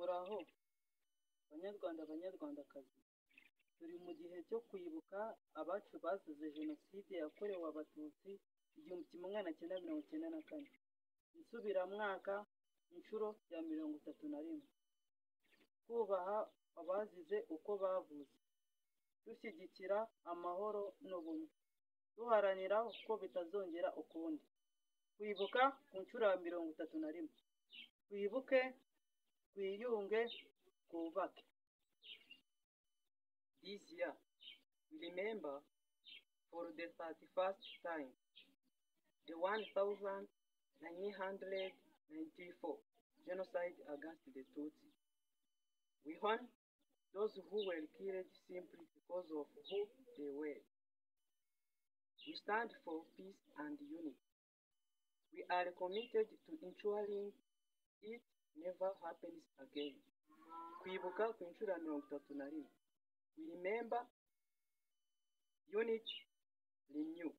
Muraho banyarwanda banyarwandakazi, turi mu gihe cyo kwibuka abacu bazize jenoside yakorewe abatutsi 1994, insubiramwaka inshuro ya 31, kubaha abazize uko bavutse, dushyigikira amahoro n'ubumwe, duharanira ko bitazongera ukundi, kwibuka ku nshuro ya 31, twibuke, twiyunge, twubake. This year, we remember for the 31st time the 1994 genocide against the Tutsi. We honor those who were killed simply because of who they were. We stand for peace and unity. We are committed to ensuring it never happens again. Kwibuka ku nshuro ya 31. We remember, unity, renew.